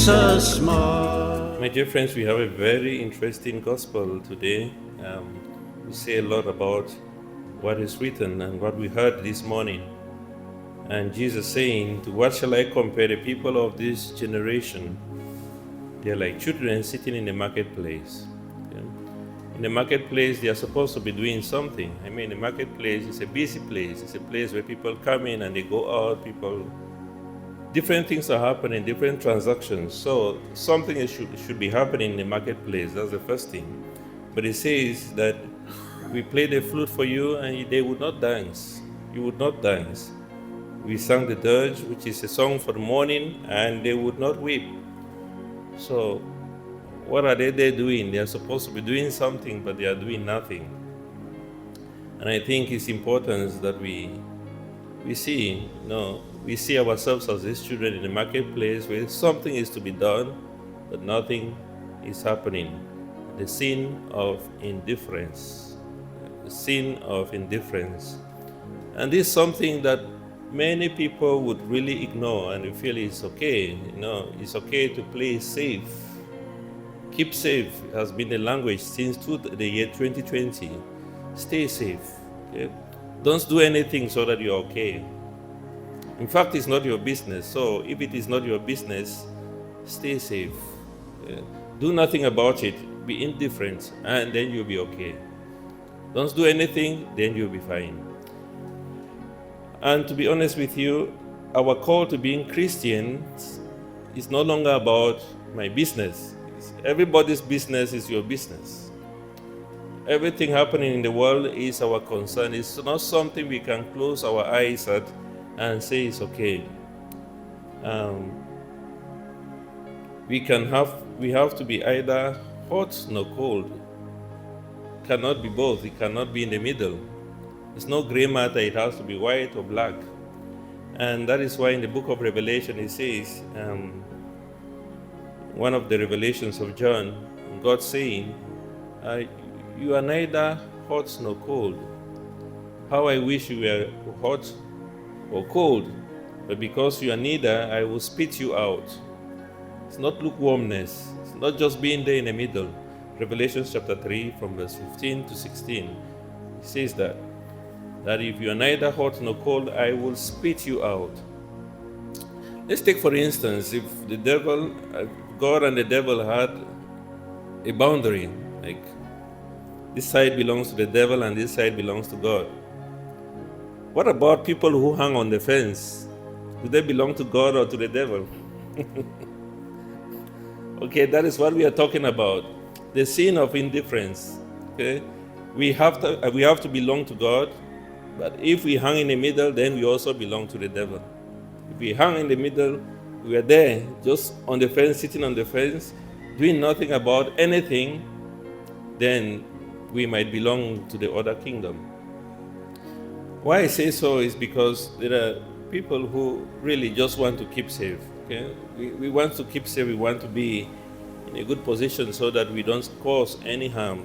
Jesus more. My dear friends, we have a very interesting gospel today. We say a lot about what is written and what we heard this morning. And Jesus saying, "To what shall I compare the people of this generation? They're like children sitting in the marketplace." Okay? In the marketplace, they are supposed to be doing something. I mean, the marketplace is a busy place. It's a place where people come in and they go out. Different things are happening, different transactions. So something should be happening in the marketplace. That's the first thing. But it says that we played the flute for you and they would not dance. You would not dance. We sang the dirge, which is a song for the morning, and they would not weep. So what are they doing? They are supposed to be doing something, but they are doing nothing. And I think it's important that we see, we see ourselves as these children in the marketplace where something is to be done, but nothing is happening. The sin of indifference. The sin of indifference. And this is something that many people would really ignore and feel it's okay. It's okay to play safe. Keep safe has been the language since the year 2020. Stay safe. Okay? Don't do anything so that you're okay. In fact, it's not your business. So if it is not your business, stay safe. Do nothing about it. Be indifferent, and then you'll be okay. Don't do anything, then you'll be fine. And to be honest with you, our call to being Christians is no longer about my business. Everybody's business is your business. Everything happening in the world is our concern. It's not something we can close our eyes at and say it's okay. We have to be either hot nor cold. It cannot be both. It cannot be in the middle. It's no gray matter. It has to be white or black. And that is why in the book of Revelation it says, one of the revelations of John, God saying, "You are neither hot nor cold. How I wish you were hot or cold, but because you are neither, I will spit you out." It's not lukewarmness. It's not just being there in the middle. Revelation chapter 3 from verse 15 to 16, it says that if you are neither hot nor cold, I will spit you out. Let's take for instance, if the devil, God and the devil had a boundary, like this side belongs to the devil and this side belongs to God. What about people who hang on the fence? Do they belong to God or to the devil? Okay, that is what we are talking about. The sin of indifference. Okay, we have to belong to God, but if we hang in the middle, then we also belong to the devil. If we hang in the middle, we are there, just on the fence, sitting on the fence, doing nothing about anything, then we might belong to the other kingdom. Why I say so is because there are people who really just want to keep safe. Okay? We want to keep safe. We want to be in a good position so that we don't cause any harm.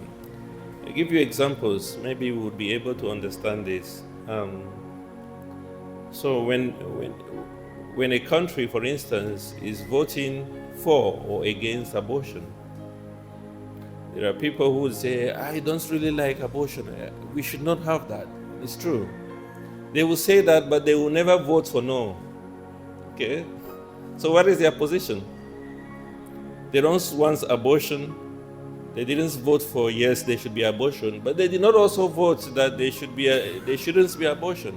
I give you examples. Maybe you would be able to understand this. So when a country, for instance, is voting for or against abortion, there are people who would say, "I don't really like abortion. We should not have that." It's true. They will say that, but they will never vote for no. Okay? So what is their position? They don't want abortion. They didn't vote for yes, there should be abortion, but they did not also vote that there shouldn't be abortion.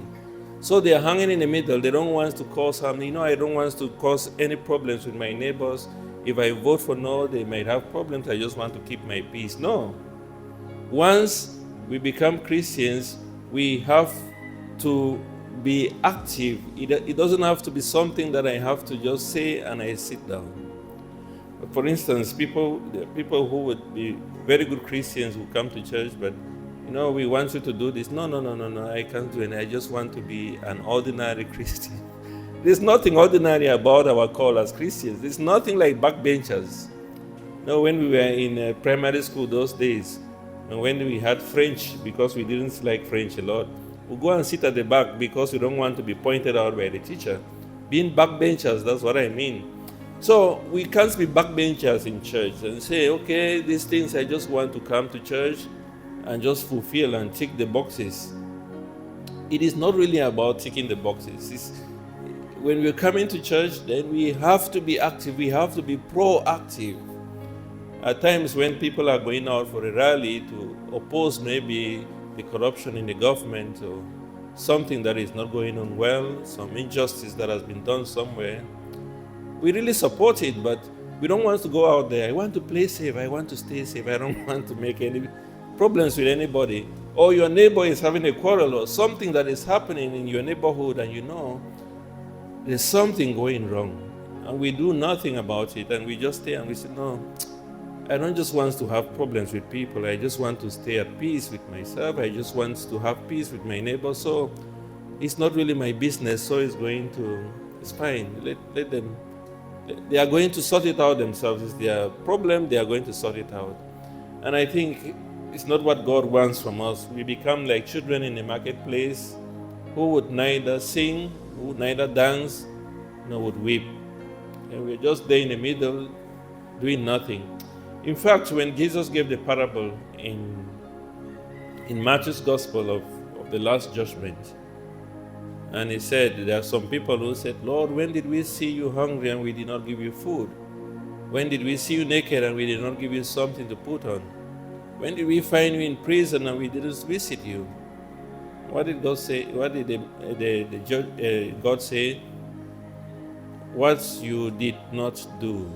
So they are hanging in the middle. They don't want to cause harm. I don't want to cause any problems with my neighbors. If I vote for no, they might have problems. I just want to keep my peace. No. Once we become Christians, we have to be active. It doesn't have to be something that I have to just say and I sit down. For instance, people who would be very good Christians who come to church, but we want you to do this. No, I can't do it. I just want to be an ordinary Christian. There's nothing ordinary about our call as Christians. There's nothing like backbenchers. When we were in primary school those days, and when we had French, because we didn't like French a lot, we go and sit at the back because we don't want to be pointed out by the teacher. Being backbenchers, that's what I mean. So we can't be backbenchers in church and say, okay, these things I just want to come to church and just fulfill and tick the boxes. It is not really about ticking the boxes. When we're coming to church, then we have to be active. We have to be proactive. At times when people are going out for a rally to oppose maybe the corruption in the government or something that is not going on well, some injustice that has been done somewhere, we really support it, but we don't want to go out there. I want to play safe. I want to stay safe. I don't want to make any problems with anybody. Or your neighbor is having a quarrel or something that is happening in your neighborhood and you know there's something going wrong. And we do nothing about it and we just stay and we say, no, I don't just want to have problems with people. I just want to stay at peace with myself. I just want to have peace with my neighbor. So it's not really my business. So it's fine. Let them. They are going to sort it out themselves. It's their problem. They are going to sort it out. And I think it's not what God wants from us. We become like children in a marketplace who would neither sing, who would neither dance, nor would weep. And we're just there in the middle doing nothing. In fact, when Jesus gave the parable in Matthew's Gospel of the Last Judgment, and he said, there are some people who said, Lord, when did we see you hungry and we did not give you food? When did we see you naked and we did not give you something to put on? When did we find you in prison and we didn't visit you? What did God say? What did God say? What you did not do.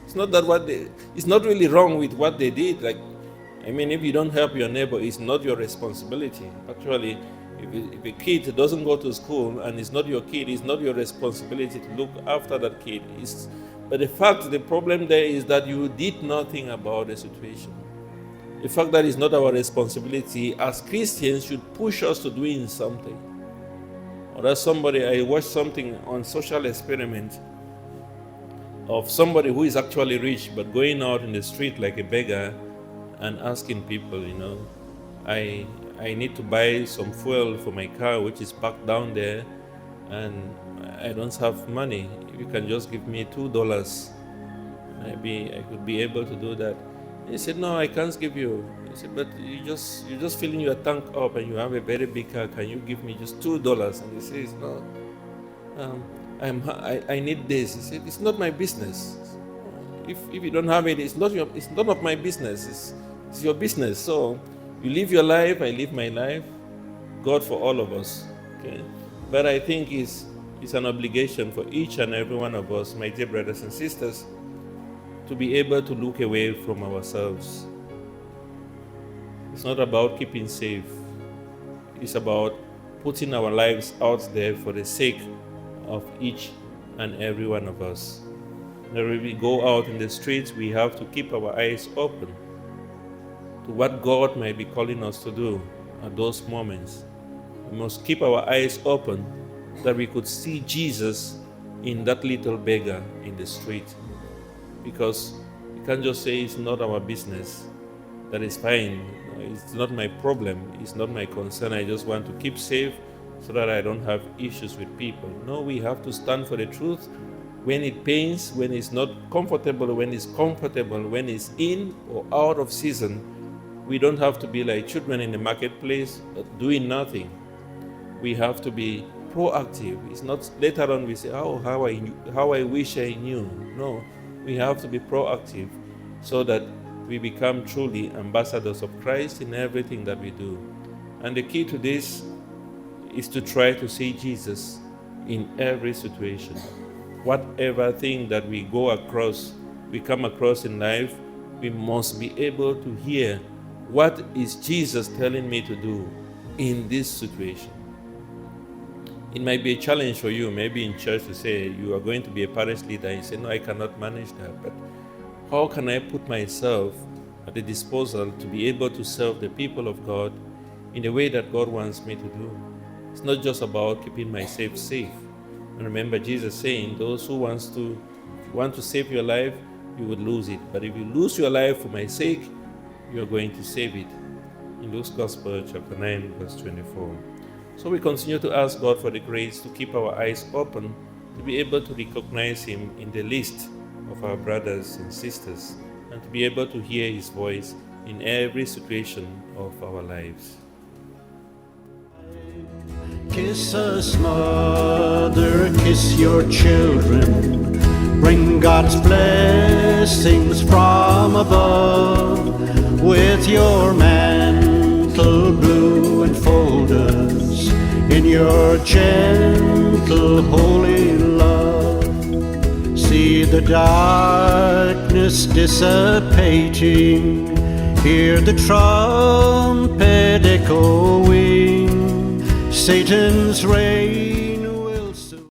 It's not that it's not really wrong with what they did. If you don't help your neighbor, it's not your responsibility. Actually, if a kid doesn't go to school and it's not your kid, it's not your responsibility to look after that kid. But the problem there is that you did nothing about the situation. The fact that it's not our responsibility as Christians should push us to doing something. Or as I watched something on social experiment of somebody who is actually rich but going out in the street like a beggar and asking people, I need to buy some fuel for my car which is parked down there and I don't have money. If you can just give me $2, maybe I could be able to do that. He said, no, I can't give you. He said, but you're just filling your tank up and you have a very big car. Can you give me just $2? And he says, no, I need this. He said, it's not my business. If you don't have it, it's none of my business. It's your business. So you live your life, I live my life. God for all of us. Okay. But I think it's an obligation for each and every one of us, my dear brothers and sisters, to be able to look away from ourselves. It's not about keeping safe. It's about putting our lives out there for the sake of each and every one of us. When we go out in the streets, we have to keep our eyes open to what God might be calling us to do at those moments. We must keep our eyes open that we could see Jesus in that little beggar in the street. Because we can't just say it's not our business. That is fine. It's not my problem. It's not my concern. I just want to keep safe so that I don't have issues with people. No, we have to stand for the truth when it pains, when it's not comfortable, when it's comfortable, when it's in or out of season. We don't have to be like children in the marketplace doing nothing. We have to be proactive. It's not later on we say, oh, how I wish I knew. No. We have to be proactive so that we become truly ambassadors of Christ in everything that we do. And the key to this is to try to see Jesus in every situation. Whatever thing that we come across in life, we must be able to hear, what is Jesus telling me to do in this situation? It might be a challenge for you, maybe in church, to say you are going to be a parish leader. You say, no, I cannot manage that. But how can I put myself at the disposal to be able to serve the people of God in the way that God wants me to do? It's not just about keeping myself safe. And remember Jesus saying, those who want to save your life, you would lose it. But if you lose your life for my sake, you are going to save it. In Luke's Gospel, chapter 9, verse 24. So we continue to ask God for the grace to keep our eyes open to be able to recognize Him in the least of our brothers and sisters, and to be able to hear His voice in every situation of our lives. Kiss us, mother, kiss your children. Bring God's blessings from above. With your mantle blue enfold us in your gentle holy love. See the darkness dissipating, hear the trumpet echoing, Satan's rage